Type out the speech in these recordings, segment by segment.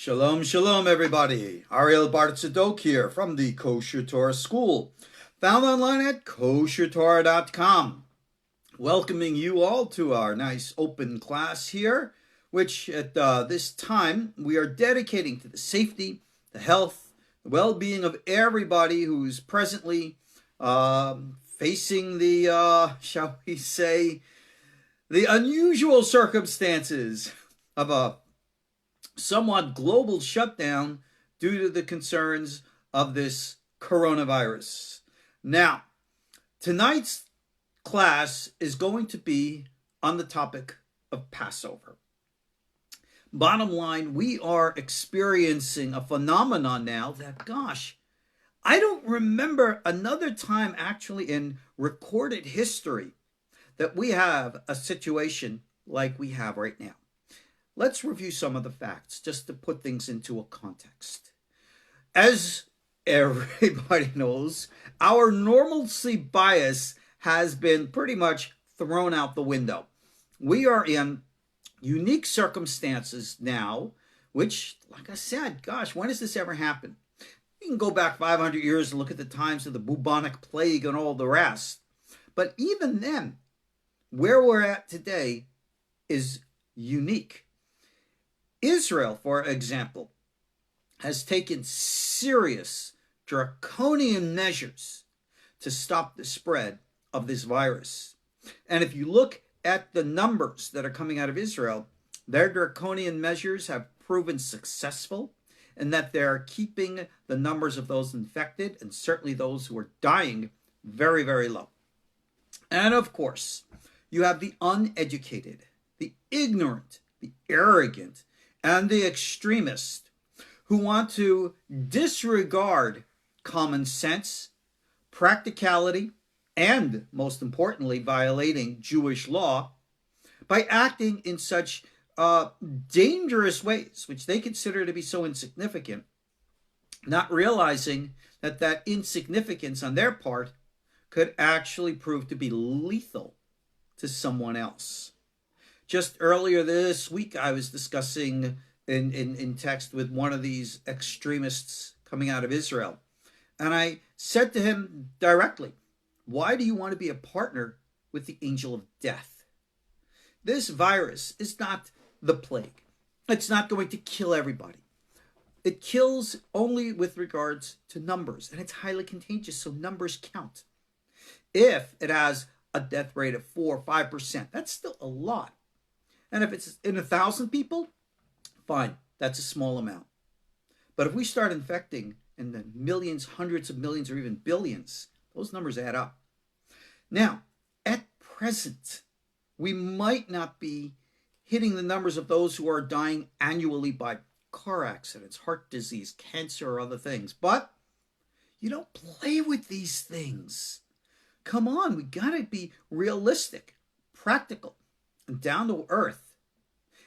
Shalom, shalom, everybody. Ariel Tzadok here from the KosherTorah School, found online at KosherTorah.com. Welcoming you all to our nice open class here, which at this time we are dedicating to the safety, the health, the well-being of everybody who's presently facing the, shall we say, the unusual circumstances of a somewhat global shutdown due to the concerns of this coronavirus. Now, tonight's class is going to be on the topic of Passover. Bottom line, we are experiencing a phenomenon now that, gosh, I don't remember another time actually in recorded history that we have a situation like we have right now. Let's review some of the facts just to put things into a context. As everybody knows, our normalcy bias has been pretty much thrown out the window. We are in unique circumstances now, which, like I said, gosh, when does this ever happen? You can go back 500 years and look at the times of the bubonic plague and all the rest. But even then, where we're at today is unique. Israel, for example, has taken serious draconian measures to stop the spread of this virus. And if you look at the numbers that are coming out of Israel, their draconian measures have proven successful in that they're keeping the numbers of those infected and certainly those who are dying very, very low. And of course, you have the uneducated, the ignorant, the arrogant, and the extremists who want to disregard common sense, practicality, and, most importantly, violating Jewish law by acting in such dangerous ways, which they consider to be so insignificant, not realizing that that insignificance on their part could actually prove to be lethal to someone else. Just earlier this week, I was discussing in text with one of these extremists coming out of Israel. And I said to him directly, why do you want to be a partner with the angel of death? This virus is not the plague. It's not going to kill everybody. It kills only with regards to numbers, and it's highly contagious, so numbers count. If it has a death rate of 4 or 5%, that's still a lot. And if it's in 1,000 people, fine, that's a small amount. But if we start infecting in the millions, hundreds of millions, or even billions, those numbers add up. Now, at present, we might not be hitting the numbers of those who are dying annually by car accidents, heart disease, cancer, or other things. But you don't play with these things. Come on, we got to be realistic, practical, and down to earth.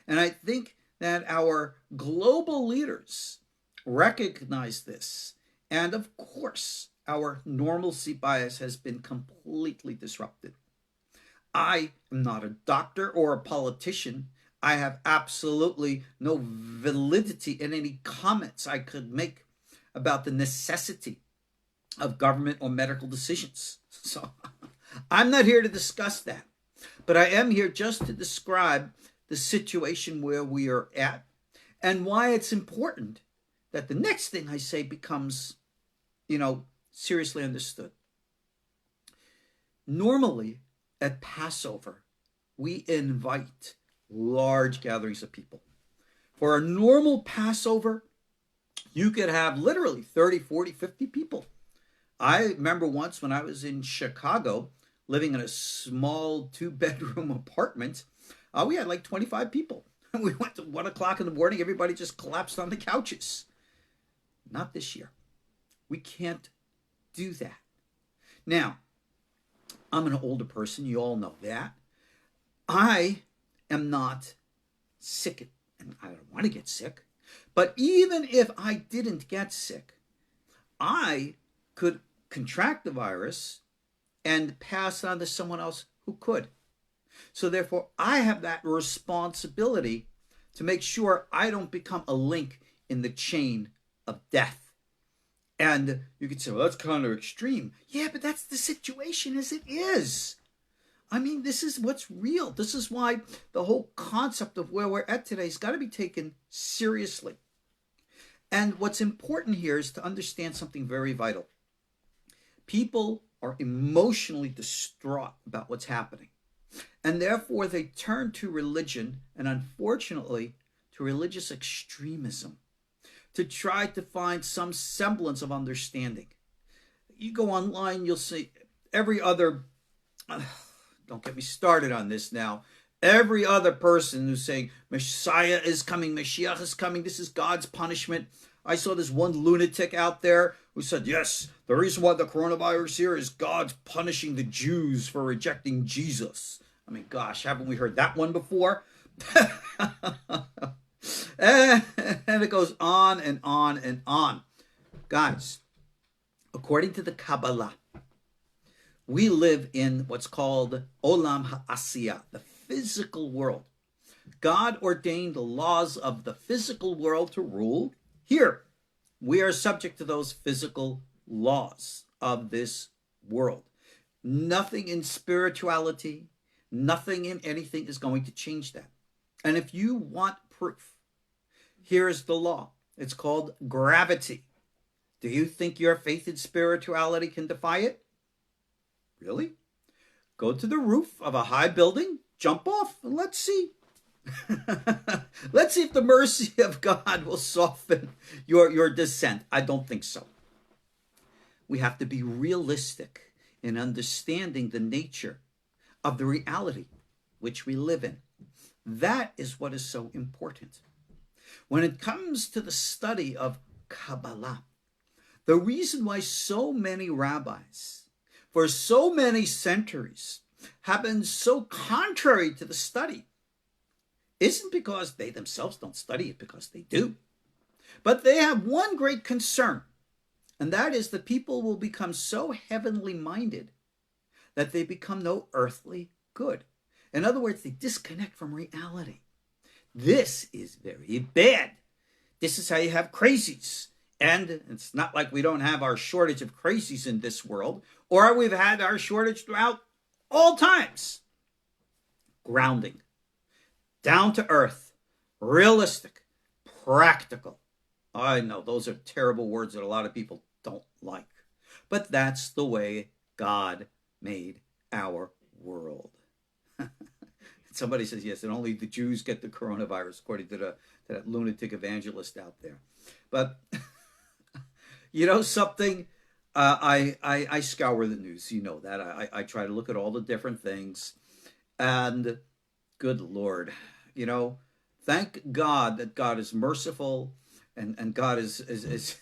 And I think that our global leaders recognize this. And of course, our normalcy bias has been completely disrupted. I am not a doctor or a politician. I have absolutely no validity in any comments I could make about the necessity of government or medical decisions. So I'm not here to discuss that. But I am here just to describe the situation where we are at and why it's important that the next thing I say becomes, seriously understood. Normally, at Passover, we invite large gatherings of people. For a normal Passover, you could have literally 30, 40, 50 people. I remember once when I was in Chicago, living in a small 2-bedroom apartment, we had like 25 people. We went to 1 o'clock in the morning. Everybody just collapsed on the couches. Not this year. We can't do that. Now, I'm an older person. You all know that. I am not sick, and I don't want to get sick. But even if I didn't get sick, I could contract the virus and pass on to someone else who could. So therefore, I have that responsibility to make sure I don't become a link in the chain of death. And you could say, well, that's kind of extreme. Yeah, but that's the situation as it is. I mean, this is what's real. This is why the whole concept of where we're at today has got to be taken seriously. And what's important here is to understand something very vital. People are emotionally distraught about what's happening. And therefore, they turn to religion, and unfortunately, to religious extremism, to try to find some semblance of understanding. You go online, you'll see every other, don't get me started on this now, every other person who's saying, Messiah is coming, Mashiach is coming, this is God's punishment. I saw this one lunatic out there who said, yes, the reason why the coronavirus here is God's punishing the Jews for rejecting Jesus. I mean, gosh, haven't we heard that one before? And it goes on and on and on. Guys, according to the Kabbalah, we live in what's called Olam HaAsiya, the physical world. God ordained the laws of the physical world to rule here. We are subject to those physical laws of this world. Nothing in spirituality, nothing in anything is going to change that. And if you want proof, here is the law. It's called gravity. Do you think your faith in spirituality can defy it? Really? Go to the roof of a high building, jump off, and let's see. Let's see if the mercy of God will soften your descent. I don't think so. We have to be realistic in understanding the nature of the reality which we live in. That is what is so important. When it comes to the study of Kabbalah, the reason why so many rabbis for so many centuries have been so contrary to the study isn't because they themselves don't study it, because they do. But they have one great concern, and that is that people will become so heavenly minded that they become no earthly good. In other words, they disconnect from reality. This is very bad. This is how you have crises. And it's not like we don't have our shortage of crises in this world, or we've had our shortage throughout all times. Grounding. Down to earth. Realistic. Practical. I know those are terrible words that a lot of people don't like. But that's the way God made our world. Somebody says, yes, and only the Jews get the coronavirus, according to that lunatic evangelist out there. But, you know something? I scour the news. You know that. I try to look at all the different things. And good Lord, you know, thank God that God is merciful and God is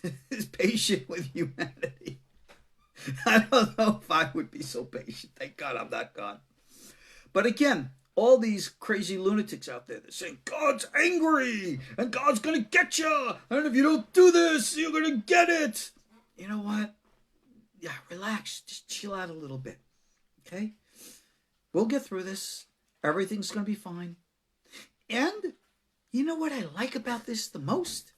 patient with humanity. I don't know if I would be so patient. Thank God I'm not God. But again, all these crazy lunatics out there, they're saying, God's angry, and God's going to get you, and if you don't do this, you're going to get it. You know what? Yeah, relax. Just chill out a little bit, okay? We'll get through this. Everything's going to be fine. And you know what I like about this the most?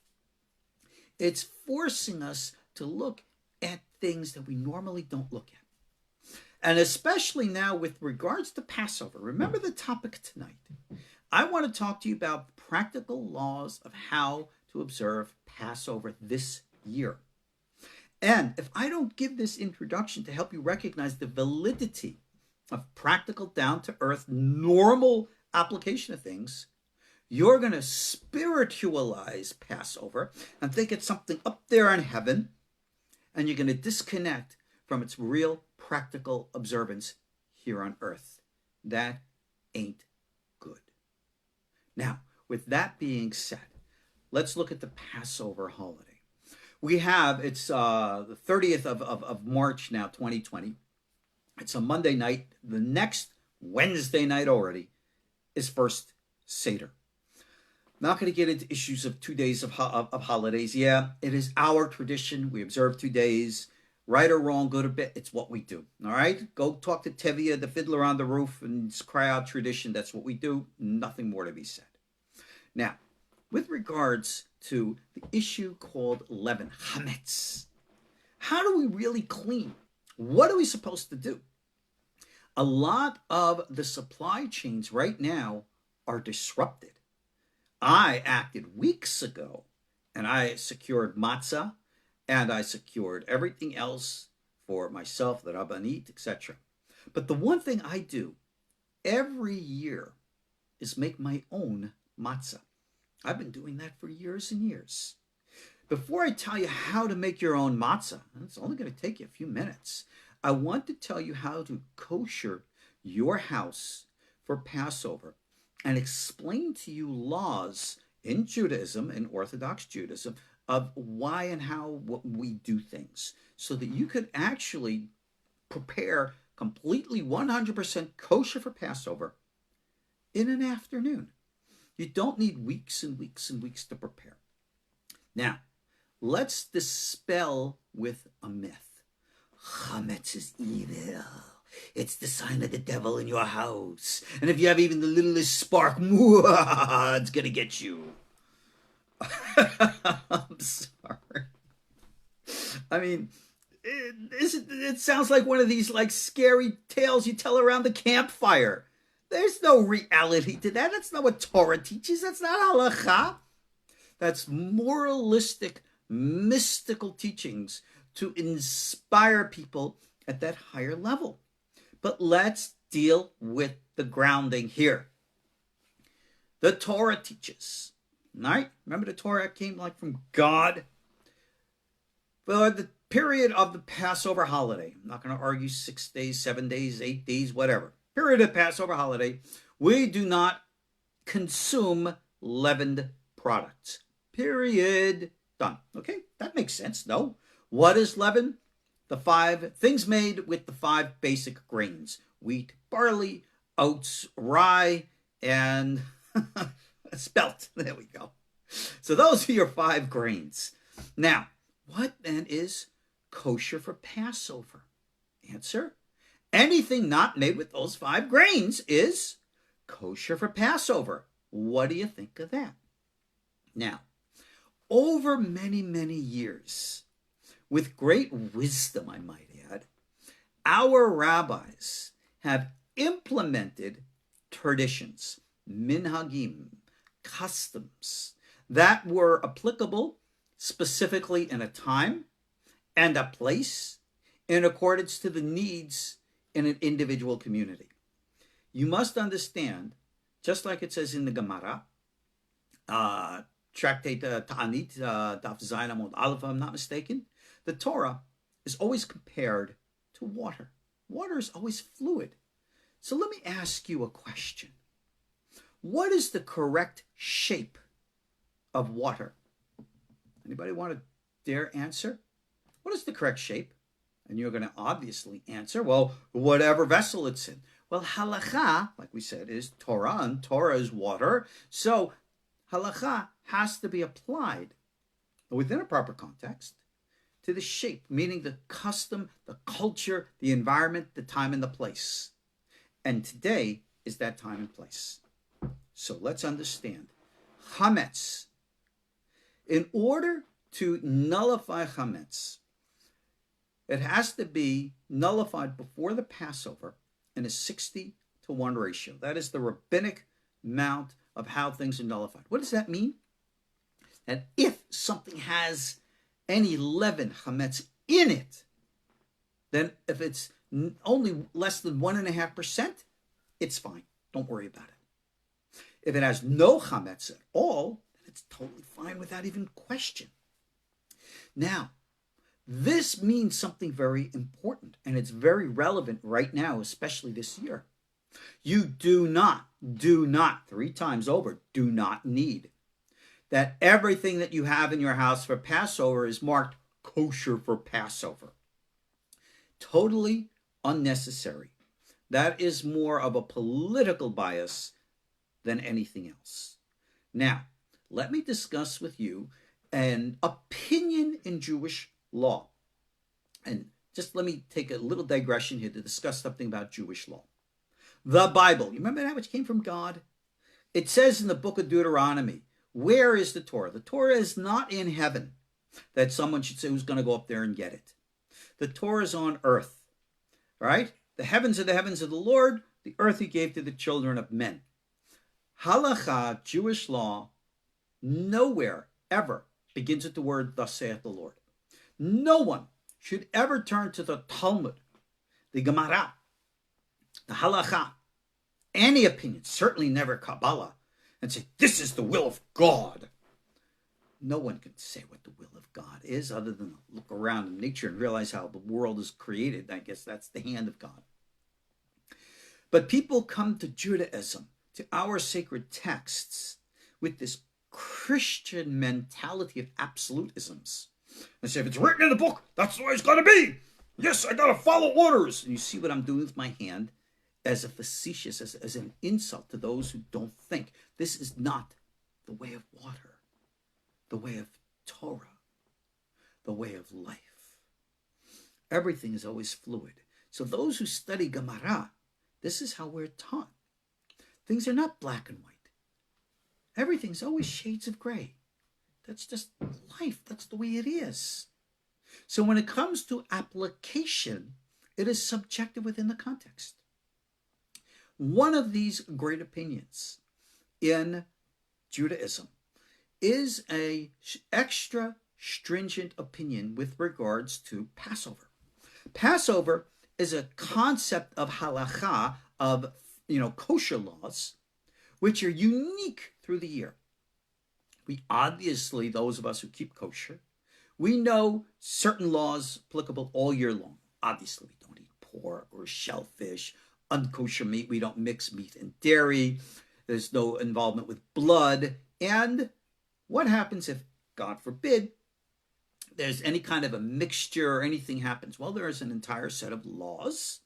It's forcing us to look at things that we normally don't look at. And especially now with regards to Passover, remember the topic tonight. I want to talk to you about practical laws of how to observe Passover this year. And if I don't give this introduction to help you recognize the validity of practical, down-to-earth, normal application of things, you're going to spiritualize Passover and think it's something up there in heaven, and you're going to disconnect from its real practical observance here on earth. That ain't good. Now, with that being said, let's look at the Passover holiday. We have, it's the 30th of March now, 2020. It's a Monday night. The next Wednesday night already is first Seder. Not going to get into issues of 2 days of holidays. Yeah, it is our tradition. We observe 2 days. Right or wrong, good or bad, it's what we do. All right? Go talk to Tevye, the fiddler on the roof, and cry out tradition. That's what we do. Nothing more to be said. Now, with regards to the issue called leaven, chametz. How do we really clean? What are we supposed to do? A lot of the supply chains right now are disrupted. I acted weeks ago and I secured matza and I secured everything else for myself, the rabbanit, etc. But the one thing I do every year is make my own matza. I've been doing that for years and years. Before I tell you how to make your own matzah, and it's only going to take you a few minutes, I want to tell you how to kosher your house for Passover and explain to you laws in Judaism, in Orthodox Judaism, of why and how we do things so that you could actually prepare completely 100% kosher for Passover in an afternoon. You don't need weeks and weeks and weeks to prepare. Now, let's dispel with a myth. Chametz is evil. It's the sign of the devil in your house. And if you have even the littlest spark, it's going to get you. I'm sorry. I mean, it sounds like one of these like scary tales you tell around the campfire. There's no reality to that. That's not what Torah teaches. That's not Halakha. That's moralistic, mystical teachings to inspire people at that higher level. But let's deal with the grounding here. The Torah teaches, right? Remember the Torah came like from God? For the period of the Passover holiday, I'm not going to argue 6 days, 7 days, 8 days, whatever. Period of Passover holiday, we do not consume leavened products. Period. Done. Okay, that makes sense, no? What is leaven? The 5 things made with the 5 basic grains: wheat, barley, oats, rye, and spelt. There we go. So those are your 5 grains. Now, what then is kosher for Passover? Answer: anything not made with those 5 grains is kosher for Passover. What do you think of that? Now, over many, many years, with great wisdom, I might add, our rabbis have implemented traditions, minhagim, customs that were applicable specifically in a time and a place in accordance to the needs in an individual community. You must understand, just like it says in the Gemara, Tractate Ta'anit, Daf Zayin Amud Aleph, if I'm not mistaken, the Torah is always compared to water. Water is always fluid. So let me ask you a question. What is the correct shape of water? Anybody want to dare answer? What is the correct shape? And you're going to obviously answer, well, whatever vessel it's in. Well, halakha, like we said, is Torah, and Torah is water. So halakha has to be applied within a proper context to the shape, meaning the custom, the culture, the environment, the time, and the place. And today is that time and place. So let's understand. Chametz. In order to nullify chametz, it has to be nullified before the Passover in a 60-1 ratio. That is the rabbinic amount of how things are nullified. What does that mean? And if something has any leaven, chametz, in it, then if it's only less than 1.5%, it's fine. Don't worry about it. If it has no chametz at all, then it's totally fine without even question. Now, this means something very important, and it's very relevant right now, especially this year. You do not, 3 times over, do not need that everything that you have in your house for Passover is marked kosher for Passover. Totally unnecessary. That is more of a political bias than anything else. Now, let me discuss with you an opinion in Jewish law. And just let me take a little digression here to discuss something about Jewish law. The Bible, you remember that which came from God? It says in the book of Deuteronomy, Where is the Torah? The Torah is not in heaven, that someone should say who's going to go up there and get it. The Torah is on earth, right? The heavens are the heavens of the Lord, the earth he gave to the children of men. Halakha, Jewish law, nowhere ever begins with the word, thus saith the Lord. No one should ever turn to the Talmud, the Gemara, the Halakha, any opinion, certainly never Kabbalah, and say, this is the will of God. No one can say what the will of God is other than look around in nature and realize how the world is created. I guess that's the hand of God. But people come to Judaism, to our sacred texts, with this Christian mentality of absolutisms. And say, if it's written in the book, that's the way it's got to be. Yes, I got to follow orders. And you see what I'm doing with my hand as a facetious, as an insult to those who don't think. This is not the way of water, the way of Torah, the way of life. Everything is always fluid. So those who study Gemara, this is how we're taught. Things are not black and white. Everything's always shades of gray. That's just life. That's the way it is. So when it comes to application, it is subjective within the context. One of these great opinions in Judaism is a extra stringent opinion with regards to Passover. Passover is a concept of halakha, of kosher laws, which are unique through the year. We obviously, those of us who keep kosher, we know certain laws applicable all year long. Obviously, we don't eat pork or shellfish, unkosher meat. We don't mix meat and dairy. There's no involvement with blood. And what happens if, God forbid, there's any kind of a mixture or anything happens? Well, there is an entire set of laws,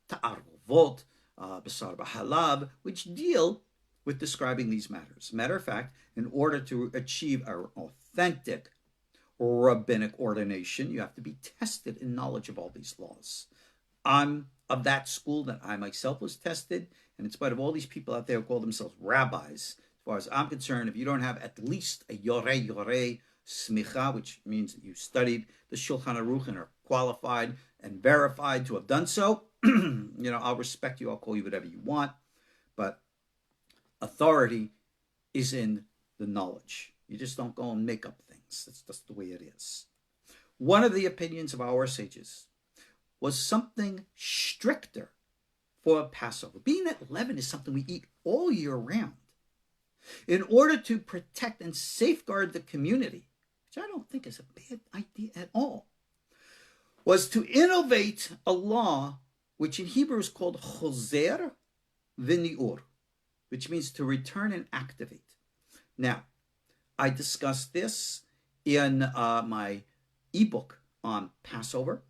ta'aruvot, basar b'halav, which deal with describing these matters. Matter of fact, in order to achieve an authentic rabbinic ordination, you have to be tested in knowledge of all these laws. I'm of that school that I myself was tested, and in spite of all these people out there who call themselves rabbis, as far as I'm concerned, if you don't have at least a yoreh smicha, which means that you studied the Shulchan Aruch and are qualified and verified to have done so, I'll respect you, I'll call you whatever you want, but authority is in the knowledge. You just don't go and make up things. That's just the way it is. One of the opinions of our sages was something stricter for Passover. Being that leaven is something we eat all year round, in order to protect and safeguard the community, which I don't think is a bad idea at all, was to innovate a law which in Hebrew is called choser v'niur, which means to return and activate. Now, I discussed this in my ebook on Passover.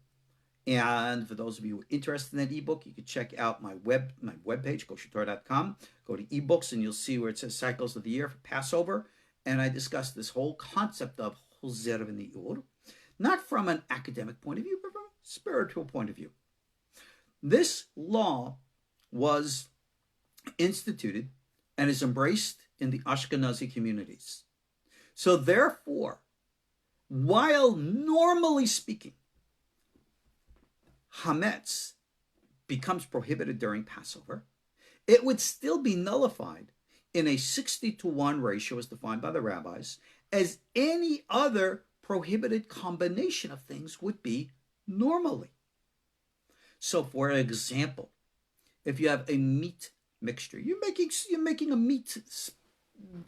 And for those of you interested in that ebook, you can check out my webpage, KosherTorah.com. Go to ebooks and you'll see where it says Cycles of the Year for Passover. And I discussed this whole concept of choser v'niur, not from an academic point of view, but from a spiritual point of view. This law was instituted and is embraced in the Ashkenazi communities. So therefore, while normally speaking, Hametz becomes prohibited during Passover, it would still be nullified in a 60-to-1 ratio as defined by the rabbis, as any other prohibited combination of things would be normally. So for example, if you have a meat mixture, you're making a meat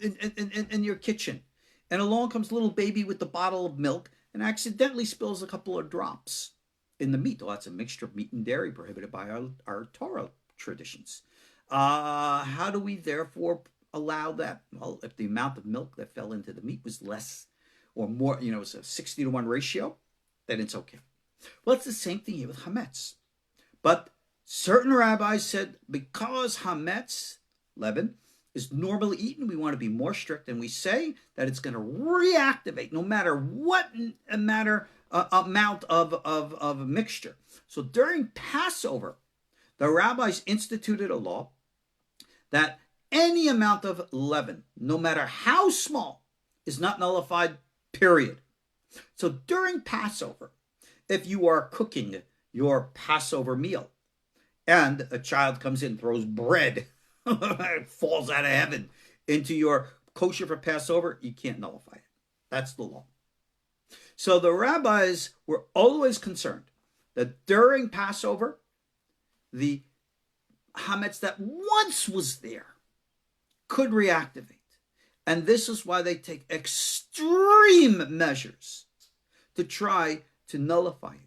in your kitchen, and along comes a little baby with the bottle of milk and accidentally spills a couple of drops in the meat. Well, that's a mixture of meat and dairy prohibited by our Torah traditions. How do we therefore allow that? Well, if the amount of milk that fell into the meat was less or more, it's a 60-to-1 ratio, then it's okay. Well, it's the same thing here with Hametz. But certain rabbis said because Hametz, leaven, is normally eaten, we want to be more strict, and we say that it's going to reactivate no matter what amount of mixture. So during Passover, the rabbis instituted a law that any amount of leaven, no matter how small, is not nullified, period. So during Passover, if you are cooking your Passover meal and a child comes in, throws bread, falls out of heaven into your kosher for Passover, you can't nullify it. That's the law. So the rabbis were always concerned that during Passover, the hametz that once was there could reactivate. And this is why they take extreme measures to try to nullify it.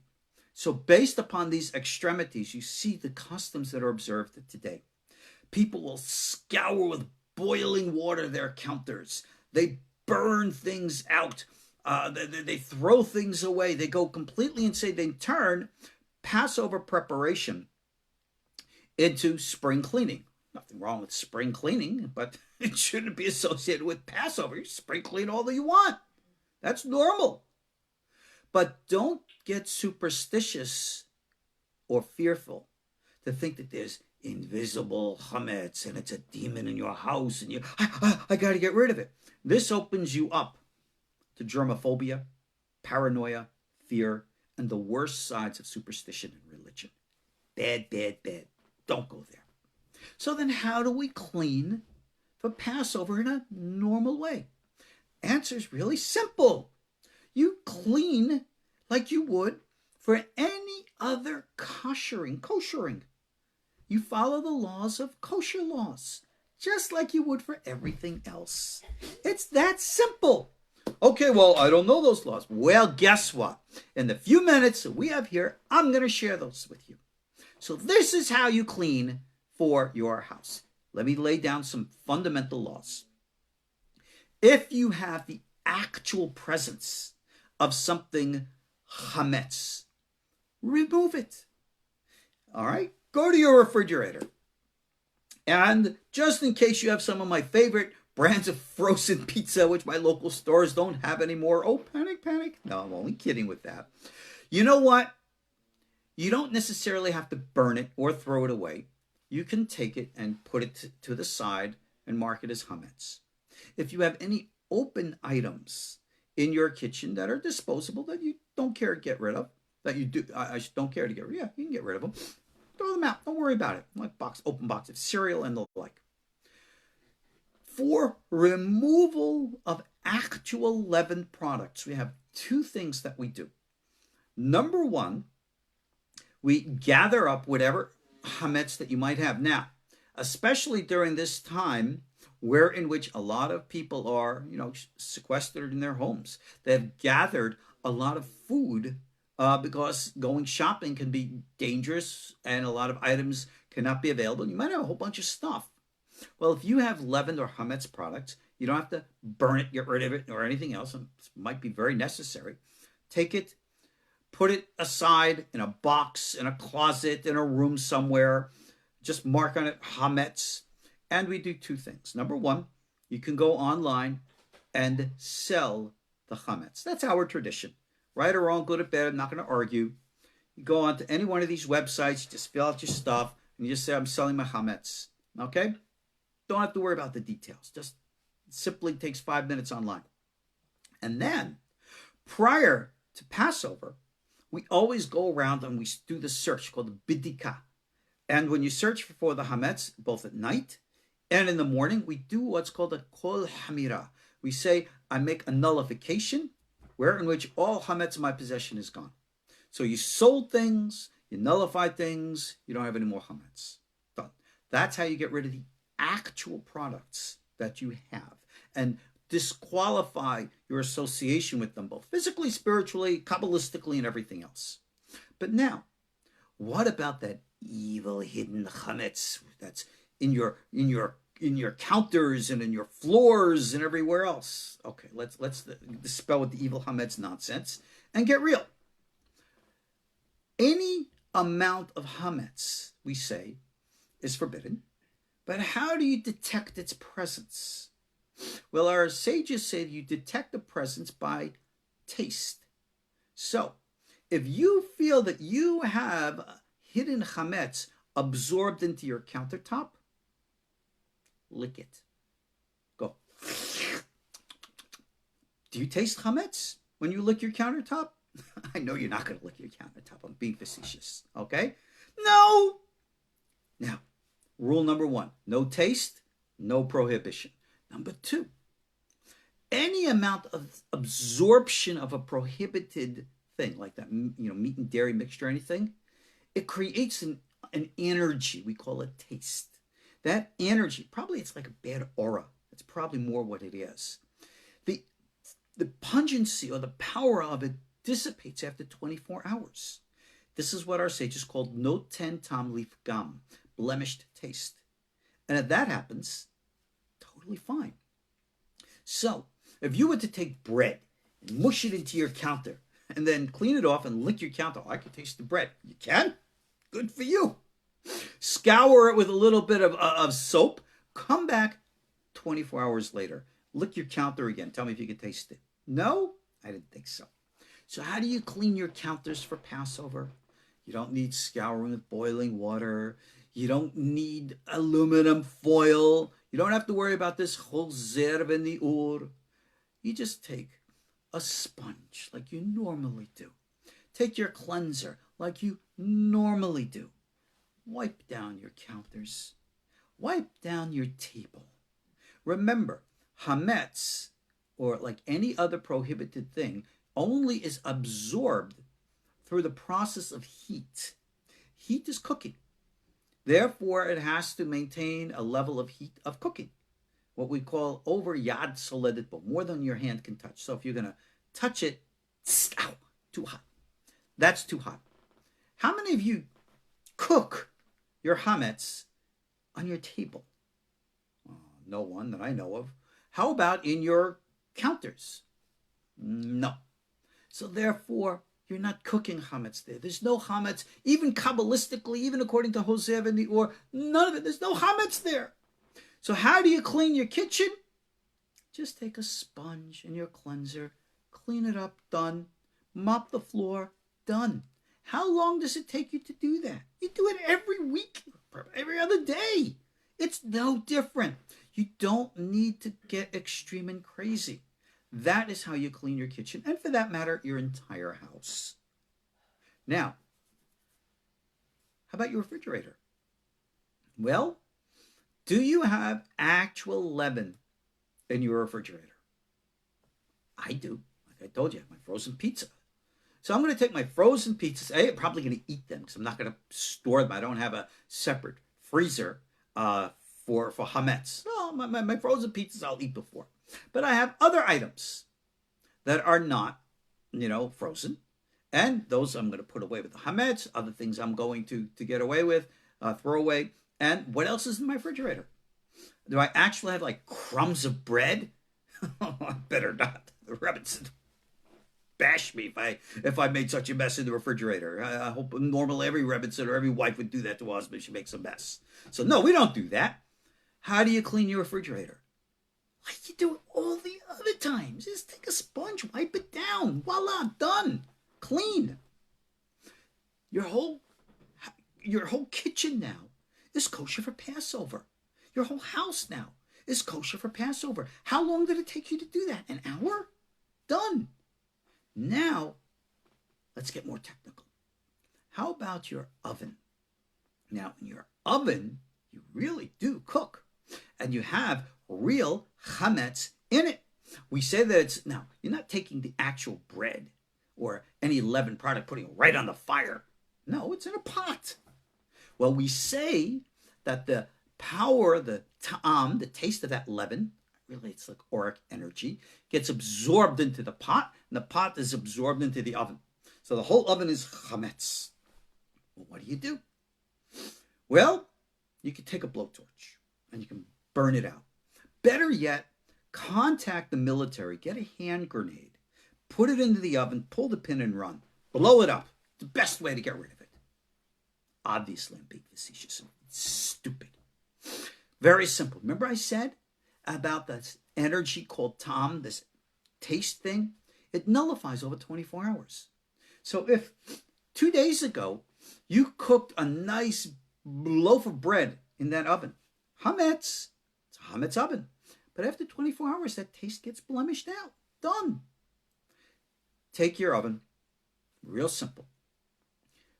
So based upon these extremities, you see the customs that are observed today. People will scour with boiling water their counters. They burn things out. They throw things away. They go completely insane. They turn Passover preparation into spring cleaning. Nothing wrong with spring cleaning, but it shouldn't be associated with Passover. You spring clean all that you want. That's normal. But don't get superstitious or fearful to think that there's invisible chametz and it's a demon in your house and I got to get rid of it. This opens you up to germophobia, paranoia, fear, and the worst sides of superstition and religion. Bad, bad, bad. Don't go there. So then how do we clean for Passover in a normal way? Answer is really simple. You clean like you would for any other koshering. You follow the laws of kosher laws, just like you would for everything else. It's that simple. Okay, well, I don't know those laws. Well, guess what? In the few minutes that we have here, I'm going to share those with you. So this is how you clean for your house. Let me lay down some fundamental laws. If you have the actual presence of something chametz, remove it. All right? Go to your refrigerator. And just in case you have some of my favorite brands of frozen pizza, which my local stores don't have anymore. Oh, panic, panic. No, I'm only kidding with that. You know what? You don't necessarily have to burn it or throw it away. You can take it and put it to the side and mark it as chametz. If you have any open items in your kitchen that are disposable that you don't care to get rid of, that you do, I don't care to get rid of, yeah, you can get rid of them. Throw them out. Don't worry about it. Like open box of cereal and the like. For removal of actual leavened products, we have two things that we do. Number one, we gather up whatever chametz that you might have. Now, especially during this time in which a lot of people are, sequestered in their homes. They've gathered a lot of food because going shopping can be dangerous and a lot of items cannot be available. You might have a whole bunch of stuff. Well, if you have leavened or chametz products, you don't have to burn it, get rid of it, or anything else. It might be very necessary. Take it, put it aside in a box, in a closet, in a room somewhere. Just mark on it chametz. And we do two things. Number one, you can go online and sell the chametz. That's our tradition. Right or wrong, good or bad, I'm not going to argue. You go on to any one of these websites, just fill out your stuff, and you just say, I'm selling my chametz. Okay? Don't have to worry about the details. Just simply takes 5 minutes online. And then, prior to Passover, we always go around and we do the search called the bidika. And when you search for the chametz, both at night and in the morning, we do what's called a kol hamira. We say, I make a nullification, in which all chametz in my possession is gone. So you sold things, you nullified things, you don't have any more chametz. Done. That's how you get rid of the actual products that you have and disqualify your association with them, both physically, spiritually, kabbalistically, and everything else. But now, what about that evil hidden chametz that's in your counters and in your floors and everywhere else? Okay, let's dispel with the evil chametz nonsense and get real. Any amount of chametz, we say, is forbidden. But how do you detect its presence? Well, our sages say you detect the presence by taste. So, if you feel that you have hidden chametz absorbed into your countertop, Lick it. Go. Do you taste chametz when you lick your countertop? I know you're not going to lick your countertop. I'm being facetious. Okay? No! Now, rule number 1, no taste, no prohibition. Number 2, any amount of absorption of a prohibited thing, like that, meat and dairy mixture or anything, it creates an energy. We call it taste. That energy, probably it's like a bad aura. It's probably more what it is. The pungency or the power of it dissipates after 24 hours. This is what our sages called noten tam lifgam, blemished taste. And if that happens, totally fine. So, if you were to take bread and mush it into your counter and then clean it off and lick your counter, I can taste the bread. You can? Good for you. Scour it with a little bit of soap. Come back 24 hours later. Lick your counter again. Tell me if you can taste it. No? I didn't think so. So how do you clean your counters for Passover? You don't need scouring with boiling water. You don't need aluminum foil. You don't have to worry about this choser v'niur. You just take a sponge like you normally do. Take your cleanser like you normally do. Wipe down your counters. Wipe down your table. Remember, hametz, or like any other prohibited thing, only is absorbed through the process of heat. Heat is cooking. Therefore, it has to maintain a level of heat of cooking, what we call over yad soledet, but more than your hand can touch. So if you're going to touch it, ow, too hot. That's too hot. How many of you cook your hametz on your table? No one that I know of. How about in your counters? No. So therefore, you're not cooking chametz there. There's no chametz, even Kabbalistically, even according to Hosea and or none of it. There's no chametz there. So how do you clean your kitchen? Just take a sponge and your cleanser, clean it up, done. Mop the floor, done. How long does it take you to do that? You do it every week, every other day. It's no different. You don't need to get extreme and crazy. That is how you clean your kitchen, and for that matter, your entire house. Now, how about your refrigerator? Well, do you have actual leaven in your refrigerator? I do. Like I told you, I have my frozen pizza. So I'm going to take my frozen pizzas. I'm probably going to eat them because I'm not going to store them. I don't have a separate freezer for hametz. No, my frozen pizzas I'll eat before. But I have other items that are not, frozen. And those I'm going to put away with the hametz. Other things I'm going to get away with, throw away. And what else is in my refrigerator? Do I actually have like crumbs of bread? I better not. The rabbits would bash me if I made such a mess in the refrigerator. I hope normally every rebbitzin or every wife would do that to us, but she makes a mess. So no, we don't do that. How do you clean your refrigerator? Like you do it all the other times. Just take a sponge, wipe it down. Voila, done. Clean. Your whole kitchen now is kosher for Passover. Your whole house now is kosher for Passover. How long did it take you to do that? An hour? Done. Now, let's get more technical. How about your oven? Now, in your oven, you really do cook. And you have real chametz in it. We say that now, you're not taking the actual bread or any leavened product, putting it right on the fire. No, it's in a pot. Well, we say that the power, the ta'am, the taste of that leaven, really it's like auric energy, gets absorbed into the pot, and the pot is absorbed into the oven. So the whole oven is chametz. Well, what do? Well, you can take a blowtorch and you can burn it out. Better yet, contact the military, get a hand grenade, put it into the oven, pull the pin and run. Blow it up. The best way to get rid of it. Obviously, I'm being facetious. It's stupid. Very simple. Remember I said about this energy called tam, this taste thing? It nullifies over 24 hours. So if 2 days ago you cooked a nice loaf of bread in that oven, hametz, it's chametz oven. But after 24 hours, that taste gets blemished out. Done. Take your oven, real simple.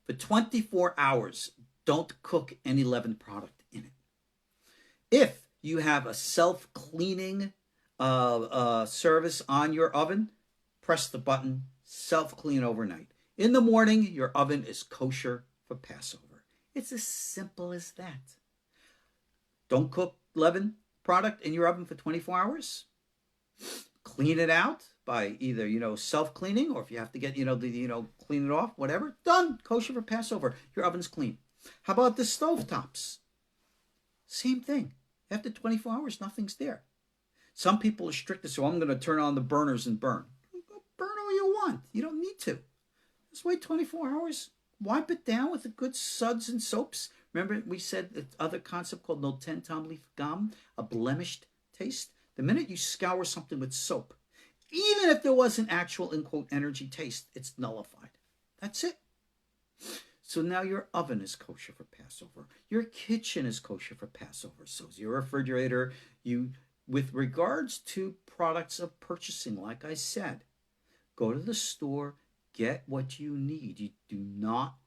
For 24 hours, don't cook any leavened product in it. If you have a self-cleaning service on your oven, press the button, self-clean overnight. In the morning, your oven is kosher for Passover. It's as simple as that. Don't cook leavened product in your oven for 24 hours. Clean it out by either, self-cleaning, or if you have to get, clean it off, whatever. Done. Kosher for Passover. Your oven's clean. How about the stovetops? Same thing. After 24 hours, nothing's there. Some people are strict, so I'm going to turn on the burners and burn. Burn all you want. You don't need to. Just wait 24 hours. Wipe it down with the good suds and soaps. Remember we said the other concept called noten tam lifgam, a blemished taste? The minute you scour something with soap, even if there was an actual, in quote, energy taste, it's nullified. That's it. So now your oven is kosher for Passover. Your kitchen is kosher for Passover. So is your refrigerator. With regards to products of purchasing, like I said, go to the store, get what you need. You do not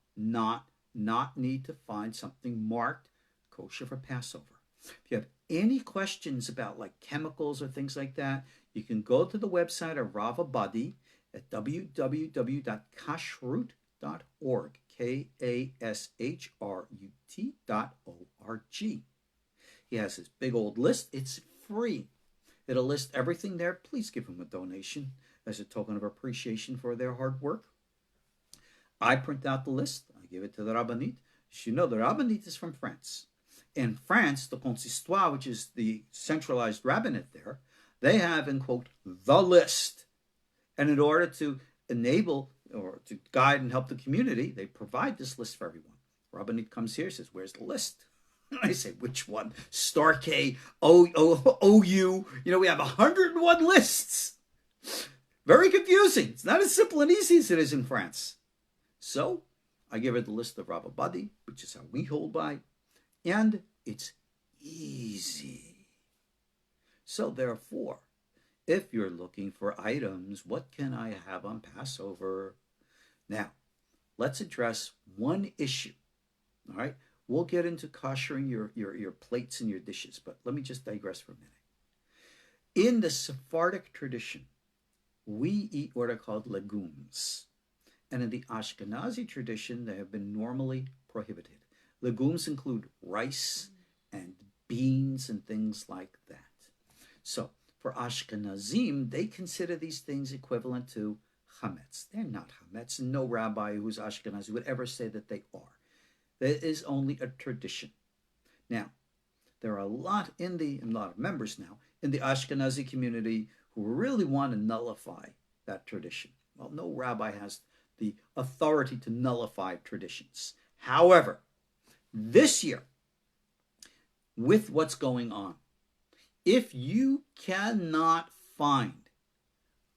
need to find something marked kosher for Passover. If you have any questions about like chemicals or things like that, you can go to the website of Rav Abadi at www.kashrut.org, KASHRUT.org. He has his big old list. It's free. It'll list everything there. Please give him a donation as a token of appreciation for their hard work. I print out the list. I give it to the Rabbanit. You should know the Rabbanit is from France. In France, the consistoire, which is the centralized rabbinate there, they have, in quote, the list. And in order to enable or to guide and help the community, they provide this list for everyone. Rabbanit comes here, says, where's the list? And I say, which one? Star K, OU. We have 101 lists. Very confusing. It's not as simple and easy as it is in France. So I give her the list of Rav Abadi, which is how we hold by. And it's easy. So therefore, if you're looking for items, what can I have on Passover? Now, let's address one issue. All right? We'll get into koshering your plates and your dishes, but let me just digress for a minute. In the Sephardic tradition, we eat what are called legumes. And in the Ashkenazi tradition, they have been normally prohibited. Legumes include rice and beans and things like that. So for Ashkenazim, they consider these things equivalent to chametz. They're not chametz. No rabbi who's Ashkenazi would ever say that they are. There is only a tradition. Now, there are a lot of members now in the Ashkenazi community who really want to nullify that tradition. Well, no rabbi has the authority to nullify traditions. However, this year, with what's going on, if you cannot find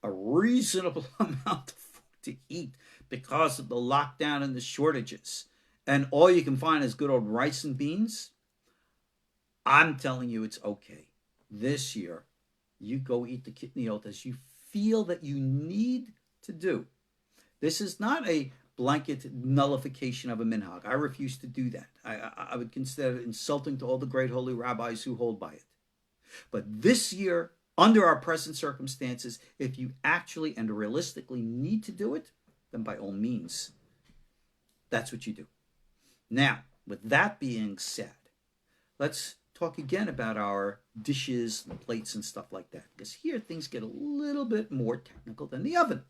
a reasonable amount of food to eat because of the lockdown and the shortages, and all you can find is good old rice and beans, I'm telling you it's okay. This year, you go eat the kitniyot as you feel that you need to do. This is not a blanket nullification of a minhag. I refuse to do that. I would consider it insulting to all the great holy rabbis who hold by it. But this year, under our present circumstances, if you actually and realistically need to do it, then by all means, that's what you do. Now, with that being said, let's talk again about our dishes and plates and stuff like that, because here things get a little bit more technical than the oven.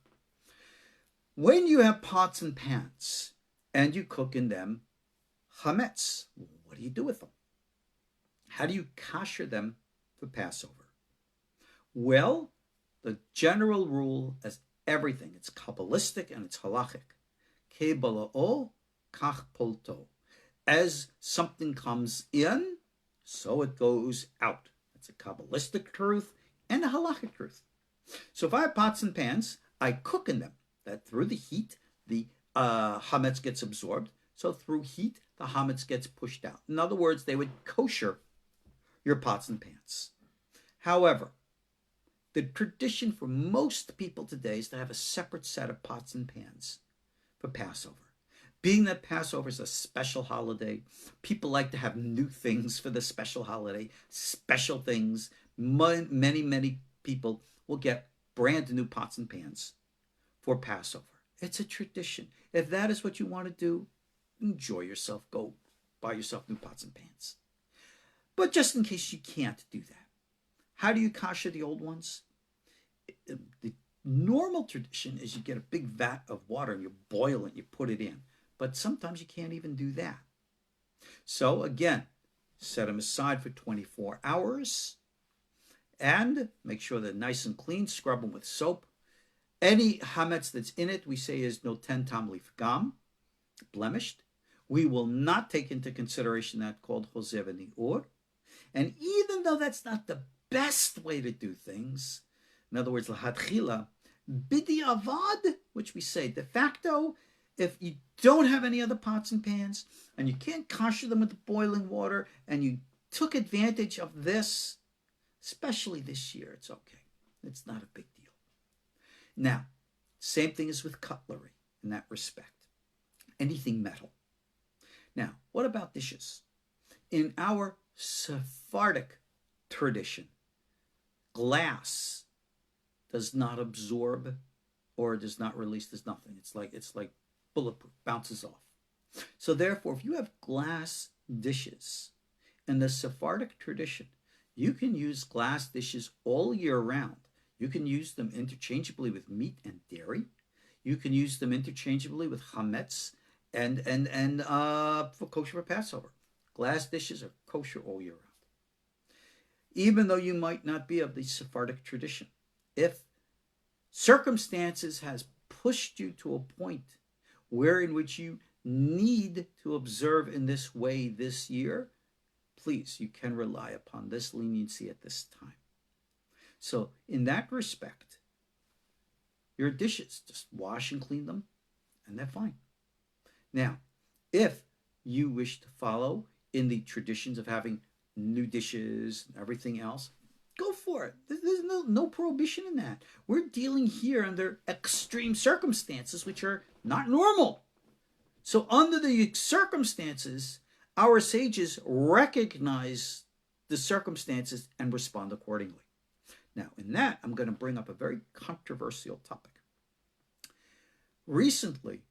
When you have pots and pans and you cook in them chametz, what do you do with them? How do you kosher them for Passover? Well, the general rule is everything. It's Kabbalistic and it's halachic. Ke bala'o, kach polto. As something comes in, so it goes out. That's a Kabbalistic truth and a halachic truth. So if I have pots and pans, I cook in them. That through the heat, the chametz gets absorbed. So through heat, the chametz gets pushed out. In other words, they would kosher your pots and pans. However, the tradition for most people today is to have a separate set of pots and pans for Passover. Being that Passover is a special holiday, people like to have new things for the special holiday, special things. Many people will get brand new pots and pans for Passover. It's a tradition. If that is what you want to do, enjoy yourself. Go buy yourself new pots and pans. But just in case you can't do that, how do you kosher the old ones? The normal tradition is you get a big vat of water and you boil it, you put it in. But sometimes you can't even do that. So again, set them aside for 24 hours and make sure they're nice and clean. Scrub them with soap. Any hametz that's in it, we say is noten tam lifgam, blemished. We will not take into consideration that called chosev v'ni'ur. And even though that's not the best way to do things, in other words, lahadchila, b'di'avad, which we say de facto, if you don't have any other pots and pans and you can't kosher them with boiling water and you took advantage of this, especially this year, it's okay. It's not a big deal. Now, same thing is with cutlery in that respect. Anything metal. Now, what about dishes? In our Sephardic tradition, glass does not absorb or does not release. There's nothing. It's like bulletproof, bounces off. So therefore, if you have glass dishes in the Sephardic tradition, you can use glass dishes all year round. You can use them interchangeably with meat and dairy. You can use them interchangeably with chametz and for kosher for Passover. Glass dishes are kosher all year round. Even though you might not be of the Sephardic tradition, if circumstances has pushed you to a point where in which you need to observe in this way this year, please, you can rely upon this leniency at this time. So in that respect, your dishes, just wash and clean them, and they're fine. Now, if you wish to follow in the traditions of having new dishes and everything else, go for it. There's no prohibition in that. We're dealing here under extreme circumstances which are not normal. So under the circumstances, our sages recognize the circumstances and respond accordingly. Now, in that, I'm going to bring up a very controversial topic. Recently,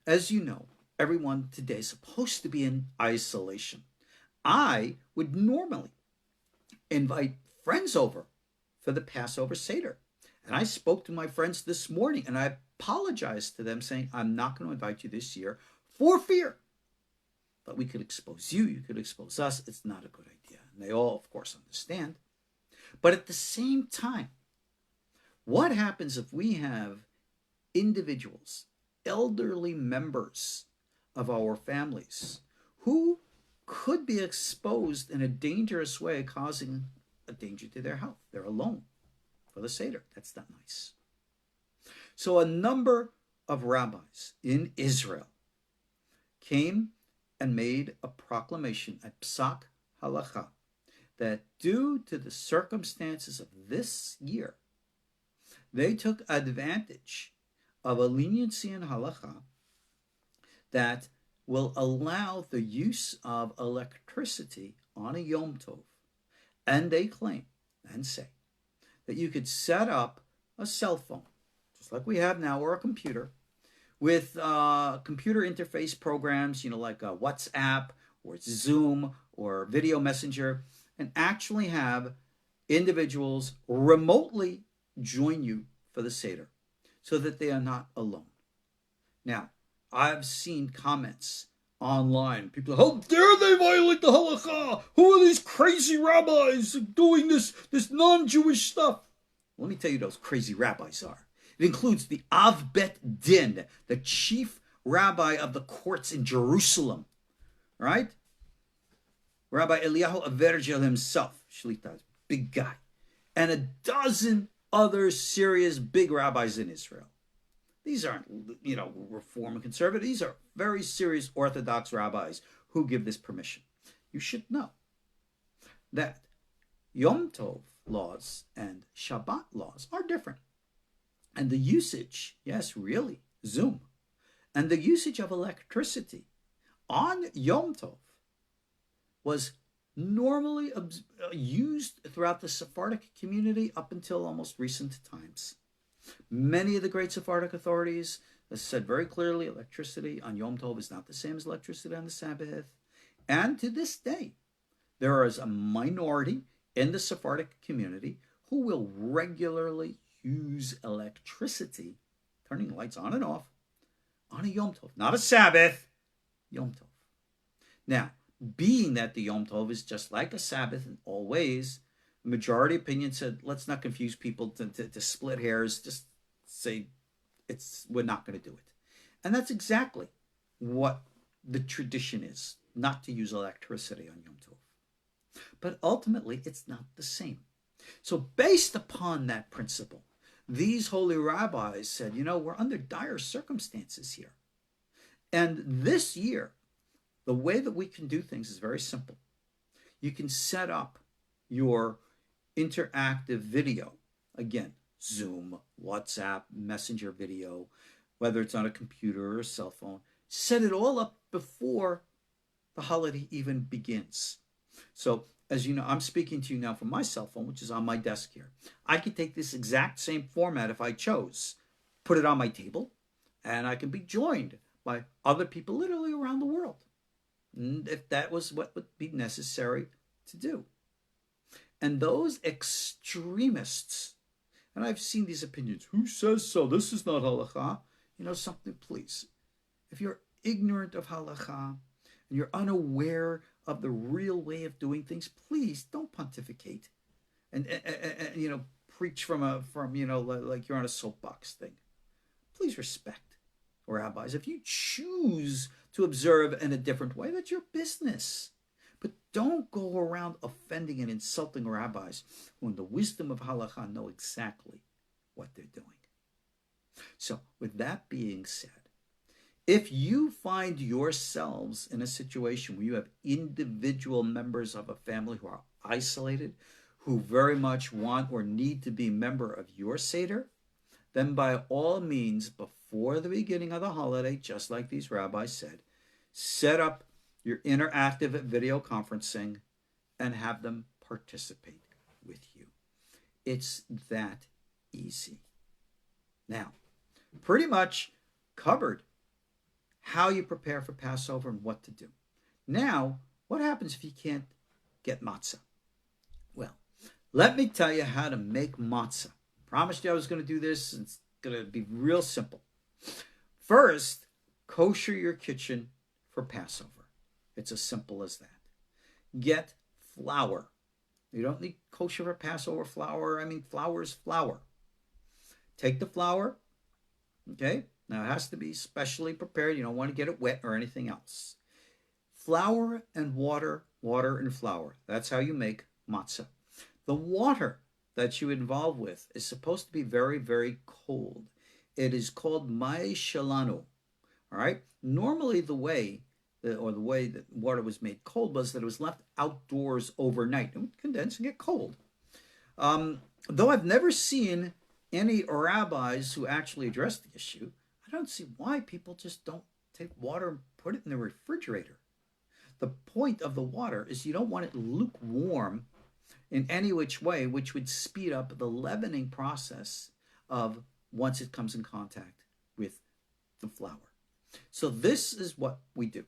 as you know, everyone today is supposed to be in isolation. I would normally invite friends over for the Passover Seder. And I spoke to my friends this morning and I apologized to them saying, I'm not going to invite you this year for fear. But we could expose you, you could expose us. It's not a good idea. And they all, of course, understand. But at the same time, what happens if we have individuals, elderly members of our families who could be exposed in a dangerous way, causing a danger to their health? They're alone for the Seder. That's not nice. So a number of rabbis in Israel came and made a proclamation, a psak halakha, that due to the circumstances of this year, they took advantage of a leniency in halakha that will allow the use of electricity on a Yom Tov. And they claim and say that you could set up a cell phone, just like we have now, or a computer, with computer interface programs, like WhatsApp or Zoom or Video Messenger, and actually have individuals remotely join you for the Seder so that they are not alone. Now, I've seen comments online. People are, how dare they violate the Halakha? Who are these crazy rabbis doing this non-Jewish stuff? Let me tell you those crazy rabbis are. It includes the Av Bet Din, the chief rabbi of the courts in Jerusalem, right? Rabbi Eliyahu Avergel himself, Shlita, big guy, and a dozen other serious big rabbis in Israel. These aren't, Reform and conservative. These are very serious Orthodox rabbis who give this permission. You should know that Yom Tov laws and Shabbat laws are different. And the usage, yes, really, Zoom, and the usage of electricity on Yom Tov was normally used throughout the Sephardic community up until almost recent times. Many of the great Sephardic authorities said very clearly electricity on Yom Tov is not the same as electricity on the Sabbath. And to this day, there is a minority in the Sephardic community who will regularly use electricity, turning lights on and off, on a Yom Tov, not a Sabbath, Yom Tov. Now, being that the Yom Tov is just like a Sabbath in all ways, the majority opinion said, let's not confuse people to split hairs, just say we're not going to do it. And that's exactly what the tradition is, not to use electricity on Yom Tov. But ultimately, it's not the same. So based upon that principle, these holy rabbis said, we're under dire circumstances here. And this year, the way that we can do things is very simple. You can set up your interactive video. Again, Zoom, WhatsApp, Messenger video, whether it's on a computer or a cell phone. Set it all up before the holiday even begins. So, as you know, I'm speaking to you now from my cell phone, which is on my desk here. I could take this exact same format if I chose, put it on my table, and I can be joined by other people literally around the world, if that was what would be necessary to do. And those extremists, and I've seen these opinions, who says so? This is not halakha. Something, please. If you're ignorant of halakha and you're unaware of the real way of doing things, please don't pontificate and preach from like you're on a soapbox thing. Please respect rabbis. If you choose to observe in a different way, that's your business. But don't go around offending and insulting rabbis who in the wisdom of halakha know exactly what they're doing. So with that being said, if you find yourselves in a situation where you have individual members of a family who are isolated, who very much want or need to be a member of your Seder, then by all means, before the beginning of the holiday, just like these rabbis said, set up your interactive video conferencing and have them participate with you. It's that easy. Now, pretty much covered how you prepare for Passover and what to do. Now, what happens if you can't get matzah? Well, let me tell you how to make matzah. Promised you I was going to do this. It's going to be real simple. First, kosher your kitchen for Passover. It's as simple as that. Get flour. You don't need kosher for Passover flour. Flour is flour. Take the flour, okay? Now, it has to be specially prepared. You don't want to get it wet or anything else. Flour and water, water and flour. That's how you make matzah. The water that you involve with is supposed to be very, very cold. It is called mai shalanu. All right? Normally, the way that water was made cold was that it was left outdoors overnight. It would condense and get cold. Though I've never seen any rabbis who actually address the issue, I don't see why people just don't take water and put it in the refrigerator. The point of the water is you don't want it lukewarm in any which way, which would speed up the leavening process of once it comes in contact with the flour. So this is what we do.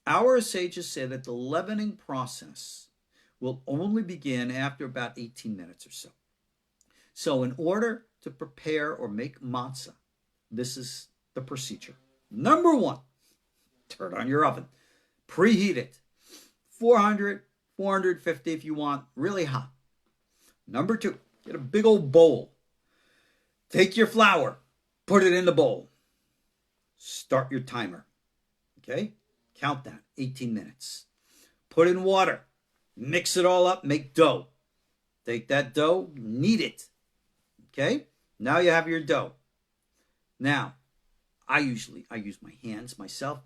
Our sages say that the leavening process will only begin after about 18 minutes or so. So in order to prepare or make matzah, this is the procedure. Number one, turn on your oven. Preheat it. 400, 450 if you want, really hot. Number two, get a big old bowl. Take your flour, put it in the bowl. Start your timer. Okay? Count that, 18 minutes. Put in water. Mix it all up, make dough. Take that dough, knead it. Okay? Now you have your dough. Now, I use my hands myself.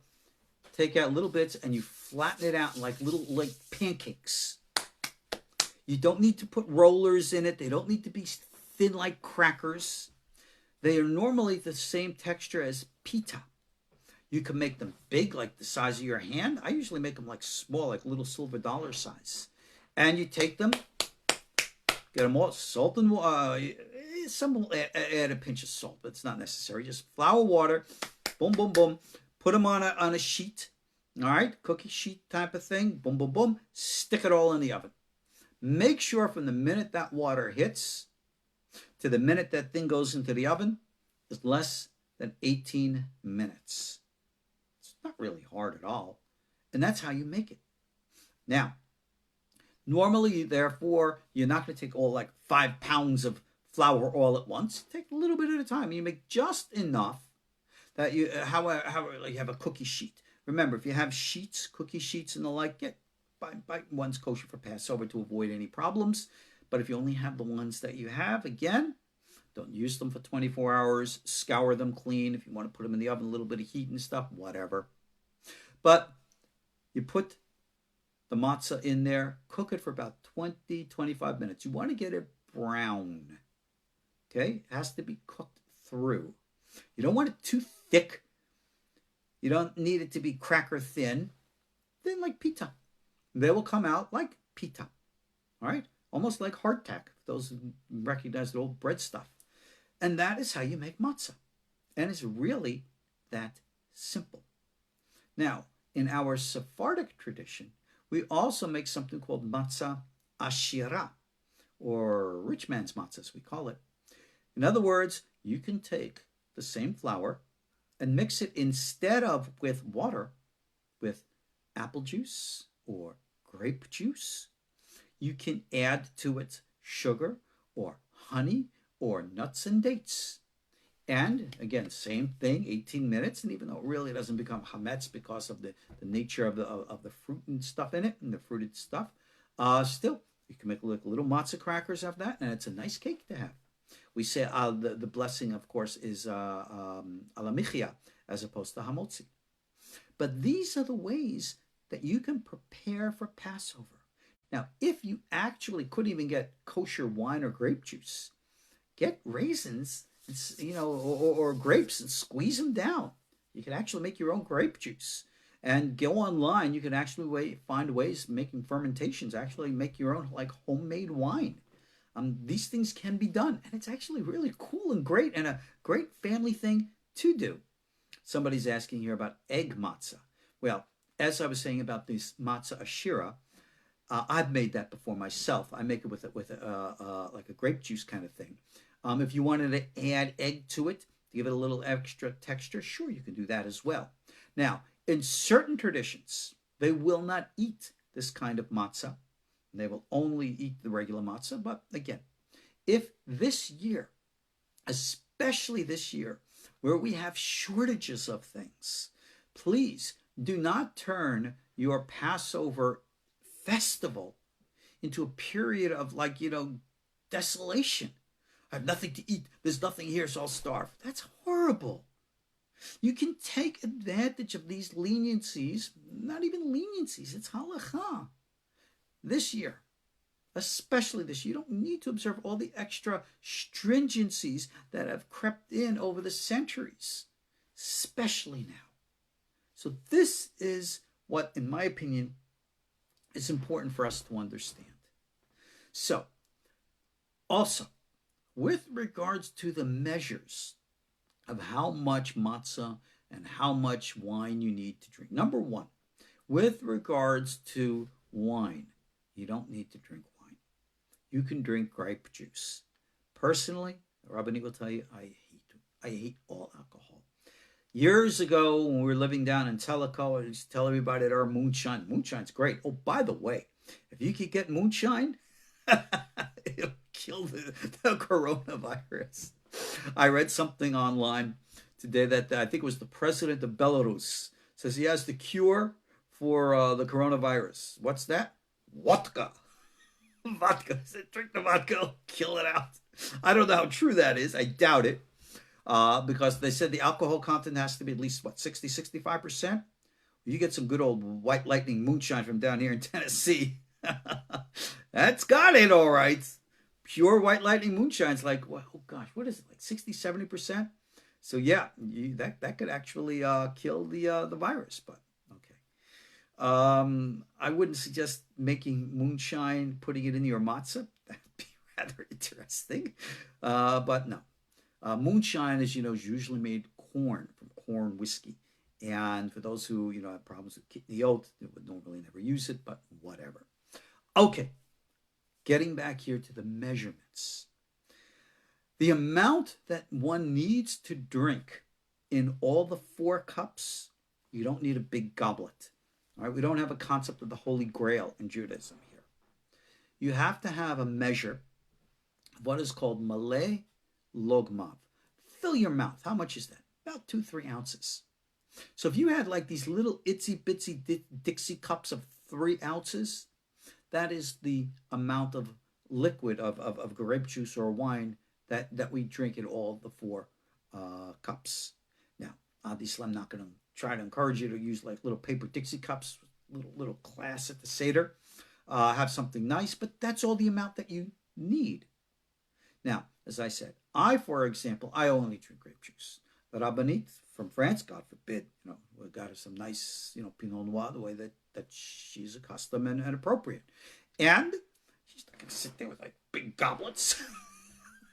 Take out little bits and you flatten it out like little pancakes. You don't need to put rollers in it. They don't need to be thin like crackers. They are normally the same texture as pita. You can make them big, like the size of your hand. I usually make them like small, like little silver dollar size. And you take them, get them all, salt and some will add a pinch of salt, but it's not necessary. Just flour, water, boom, boom, boom. Put them on a sheet, all right, cookie sheet type of thing. Boom, boom, boom. Stick it all in the oven. Make sure from the minute that water hits to the minute that thing goes into the oven is less than 18 minutes. It's not really hard at all. And that's how you make it. Now, normally, therefore, you're not going to take all like 5 pounds of flour all at once. Take a little bit at a time. You make just enough that you, however, like you have a cookie sheet. Remember, if you have sheets, cookie sheets and the like, buy one's kosher for Passover to avoid any problems. But if you only have the ones that you have, again, don't use them for 24 hours. Scour them clean. If you want to put them in the oven, a little bit of heat and stuff, whatever. But you put the matzah in there, cook it for about 20, 25 minutes. You want to get it brown. Okay? It has to be cooked through. You don't want it too thick. You don't need it to be cracker thin. Thin like pita. They will come out like pita. All right? Almost like hardtack. Those who recognize the old bread stuff. And that is how you make matzah. And it's really that simple. Now, in our Sephardic tradition, we also make something called matza ashira, or rich man's matzah, as we call it. In other words, you can take the same flour and mix it instead of with water, with apple juice or grape juice. You can add to it sugar or honey or nuts and dates. And again, same thing, 18 minutes. And even though it really doesn't become hametz because of the nature of the fruit and stuff in it and the fruited stuff, still, you can make little matzah crackers of that, and it's a nice cake to have. We say the blessing, of course, is alamichia as opposed to hamotzi. But these are the ways that you can prepare for Passover. Now, if you actually couldn't even get kosher wine or grape juice, get raisins, or grapes and squeeze them down. You can actually make your own grape juice. And go online. You can actually find ways making fermentations, actually make your own like homemade wine. These things can be done. And it's actually really cool and great and a great family thing to do. Somebody's asking here about egg matzah. Well, as I was saying about this matzah ashira, I've made that before myself. I make it with like a grape juice kind of thing. If you wanted to add egg to it, to give it a little extra texture, sure, you can do that as well. Now, in certain traditions, they will not eat this kind of matzah. They will only eat the regular matzah. But again, if this year, especially this year, where we have shortages of things, please do not turn your Passover festival into a period of desolation. I have nothing to eat. There's nothing here, so I'll starve. That's horrible. You can take advantage of these leniencies, not even leniencies, it's halakha. This year, especially this year, you don't need to observe all the extra stringencies that have crept in over the centuries, especially now. So this is what, in my opinion, is important for us to understand. So, also, with regards to the measures of how much matzah and how much wine you need to drink. Number one, with regards to wine, you don't need to drink wine. You can drink grape juice. Personally, the rabbini will tell you, I hate all alcohol. Years ago, when we were living down in Tzadok, I used to tell everybody that our moonshine. Moonshine's great. Oh, by the way, if you could get moonshine, it'll kill the coronavirus. I read something online today that I think it was the president of Belarus says he has the cure for the coronavirus. What's that? Vodka. Vodka. He said, drink the vodka, kill it out. I don't know how true that is. I doubt it. Because they said the alcohol content has to be at least, 60-65%? You get some good old white lightning moonshine from down here in Tennessee. That's got it all right. Pure white lightning moonshine's like, well, oh gosh, what is it, like 60, 70%? So yeah, that could actually kill the virus, but okay. I wouldn't suggest making moonshine, putting it in your matzah. That'd be rather interesting. But no. Moonshine, as you know, is usually made from corn whiskey. And for those who, have problems with kitniyot, they would normally never use it, but whatever. Okay, getting back here to the measurements. The amount that one needs to drink in all the 4 cups, you don't need a big goblet. All right, we don't have a concept of the Holy Grail in Judaism here. You have to have a measure of what is called maleh logmav. Fill your mouth. How much is that? About 2-3 ounces. So if you had like these little itsy bitsy Dixie cups of 3 ounces, that is the amount of liquid of grape juice or wine that we drink in all the 4 cups. Now, obviously, I'm not going to try to encourage you to use like little paper Dixie cups, little class at the Seder. Have something nice, but that's all the amount that you need. Now, as I said, for example, I only drink grape juice. The Rabbanit from France, God forbid, we got her some nice, Pinot Noir, the way that she's accustomed and appropriate. And she's not going to sit there with like big goblets.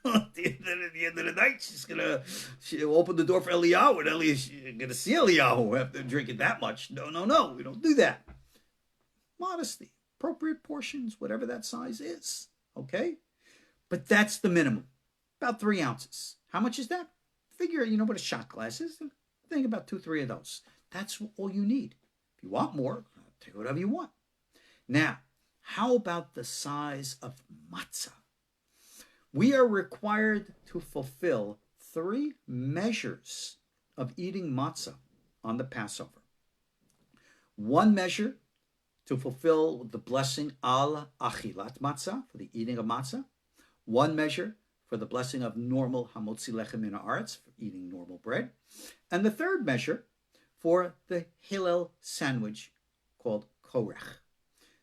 At the end of the night, she'll open the door for Eliyahu, and Eliyahu's going to see Eliyahu after drinking that much. No, we don't do that. Modesty, appropriate portions, whatever that size is, okay? But that's the minimum, about 3 ounces. How much is that? Figure, what a shot glass is. Think about 2-3 of those. That's all you need. If you want more, take whatever you want. Now, how about the size of matzah? We are required to fulfill 3 measures of eating matzah on the Passover. 1 measure to fulfill the blessing al achilat matzah, for the eating of matzah. 1 measure for the blessing of normal hamotzi lechem min haaretz, for eating normal bread. And the 3rd measure for the Hillel sandwich called korech.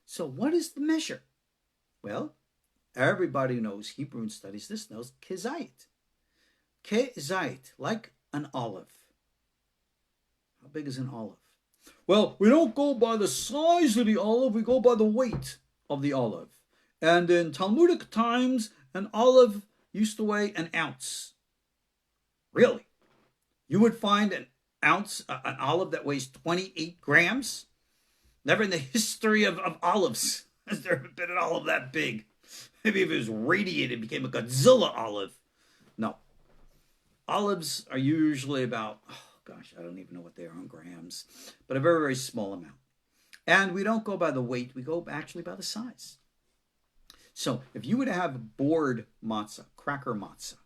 So what is the measure? Well, everybody who knows Hebrew and studies this knows kezayit. Kezayit, like an olive. How big is an olive? Well, we don't go by the size of the olive, we go by the weight of the olive. And in Talmudic times, an olive used to weigh an ounce. Really? You would find an olive that weighs 28 grams? Never in the history of olives has there ever been an olive that big. Maybe if it was radiated, it became a Godzilla olive. No. Olives are usually about, I don't even know what they are in grams, but a very, very small amount. And we don't go by the weight, we go actually by the size. So if you were to have board matzah, cracker matzah,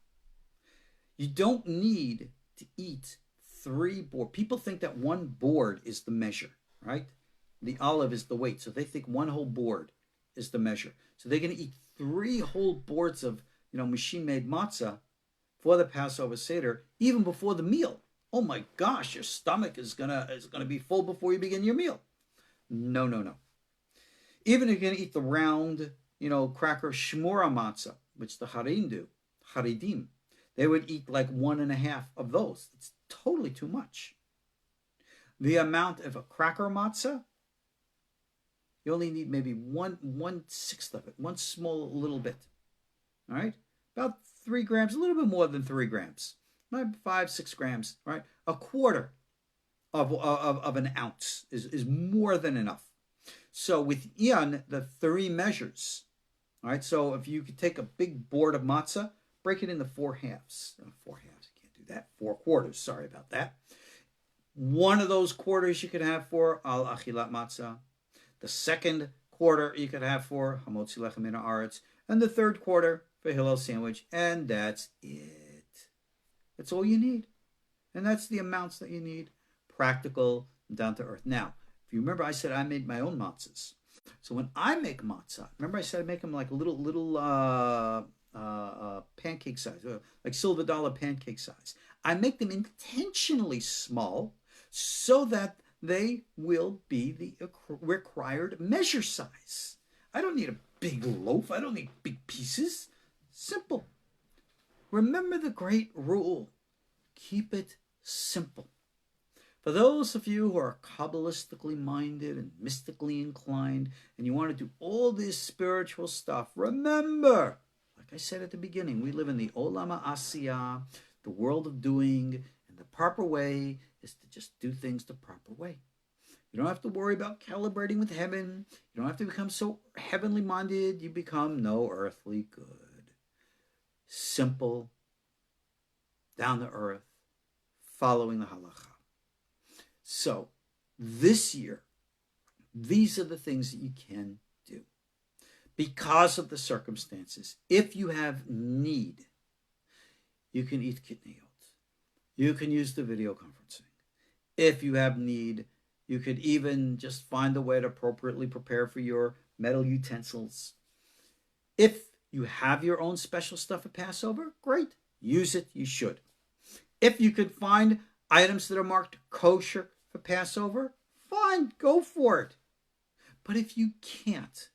you don't need to eat 3 board. People think that 1 board is the measure, right? The olive is the weight. So they think 1 whole board is the measure. So they're going to eat 3 whole boards of, machine-made matzah for the Passover Seder, even before the meal. Oh my gosh, your stomach is gonna be full before you begin your meal. No. Even if you're going to eat the round, cracker shmura matzah, which the Haredim, they would eat like 1.5 of those. It's totally too much. The amount of a cracker matzah, you only need maybe 1/6 of it, 1 small little bit. All right? About 3 grams, a little bit more than 3 grams. 5-6 grams, right? A quarter of an ounce is more than enough. So within the 3 measures, all right, so if you could take a big board of matzah, break it into 4 halves. 4 halves, you can't do that. 4 quarters, sorry about that. 1 of those quarters you could have for al achilat matzah. The 2nd quarter you could have for hamotzi lechem min haaretz. And the 3rd quarter for Hillel sandwich. And that's it. That's all you need. And that's the amounts that you need. Practical, down to earth. Now, if you remember, I said I made my own matzahs. So when I make matzah, remember I said I make them like little pancake size, like silver dollar pancake size. I make them intentionally small so that they will be the required measure size. I don't need a big loaf. I don't need big pieces. Simple. Remember the great rule. Keep it simple. For those of you who are Kabbalistically minded and mystically inclined, and you want to do all this spiritual stuff, remember, like I said at the beginning, we live in the Olam HaAsiyah, the world of doing, and the proper way is to just do things the proper way. You don't have to worry about calibrating with heaven. You don't have to become so heavenly minded. You become no earthly good. Simple, down to earth, following the halakha. So, this year, these are the things that you can do. Because of the circumstances, if you have need, you can eat kitniyot. You can use the video conferencing. If you have need, you could even just find a way to appropriately prepare for your metal utensils. If you have your own special stuff at Passover, great. Use it. You should. If you could find items that are marked kosher for Passover, fine, go for it. But if you can't,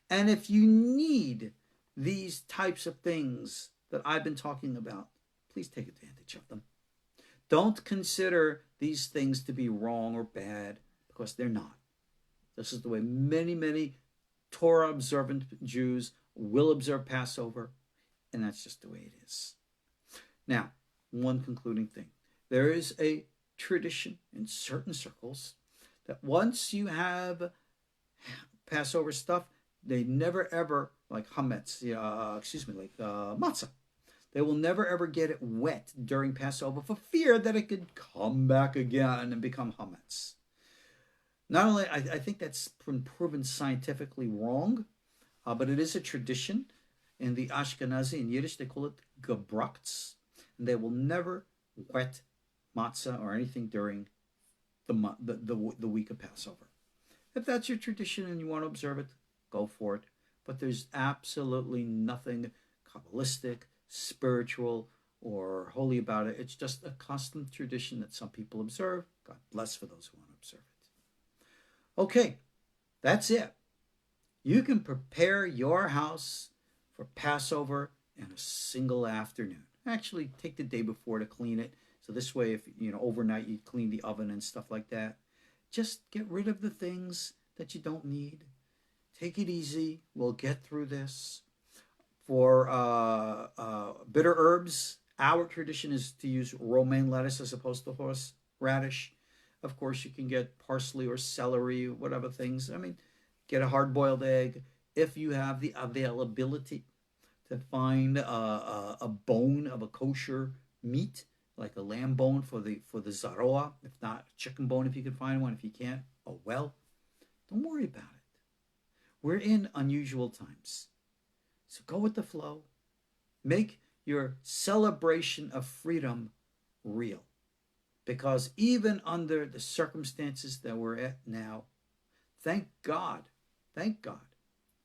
and if you need these types of things that I've been talking about, please take advantage of them. Don't consider these things to be wrong or bad, because they're not. This is the way many, many Torah observant Jews will observe Passover, and that's just the way it is. Now, one concluding thing. There is a tradition in certain circles that once you have Passover stuff, they never ever, like chametz, matzah. They will never ever get it wet during Passover for fear that it could come back again and become chametz. Not only, I think that's been proven scientifically wrong, but it is a tradition. In the Ashkenazi, in Yiddish, they call it gebrakts, and they will never wet matzah or anything during the week of Passover. If that's your tradition and you want to observe it, go for it. But there's absolutely nothing Kabbalistic, spiritual, or holy about it. It's just a custom tradition that some people observe. God bless for those who want to observe it. Okay, that's it. You can prepare your house for Passover in a single afternoon. Actually, take the day before to clean it. So this way, if overnight you clean the oven and stuff like that, just get rid of the things that you don't need. Take it easy. We'll get through this. For bitter herbs, our tradition is to use romaine lettuce as opposed to horseradish. Of course, you can get parsley or celery, whatever things. Get a hard-boiled egg. If you have the availability to find a bone of a kosher meat, like a lamb bone for the zaroa, if not a chicken bone if you can find one. If you can't, oh well, don't worry about it. We're in unusual times. So go with the flow. Make your celebration of freedom real. Because even under the circumstances that we're at now, thank God,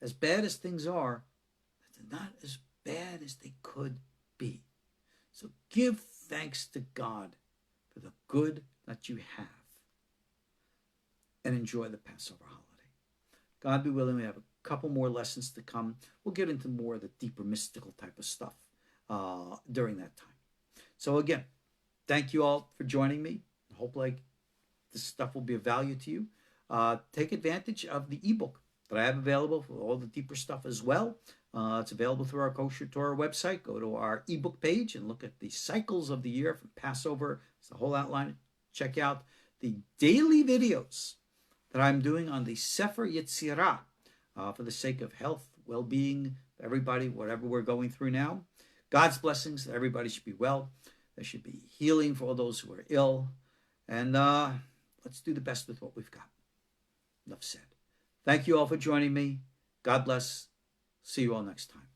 as bad as things are, they're not as bad as they could be. So give thanks to God for the good that you have and enjoy the Passover holiday. God be willing, we have a couple more lessons to come. We'll get into more of the deeper mystical type of stuff during that time. So again, thank you all for joining me. I hope this stuff will be of value to you. Take advantage of the ebook that I have available for all the deeper stuff as well. It's available through our KosherTorah website. Go to our ebook page and look at the cycles of the year from Passover. It's the whole outline. Check out the daily videos that I'm doing on the Sefer Yetzirah for the sake of health, well-being, everybody, whatever we're going through now. God's blessings. Everybody should be well. There should be healing for all those who are ill. And let's do the best with what we've got. Enough said. Thank you all for joining me. God bless. See you all next time.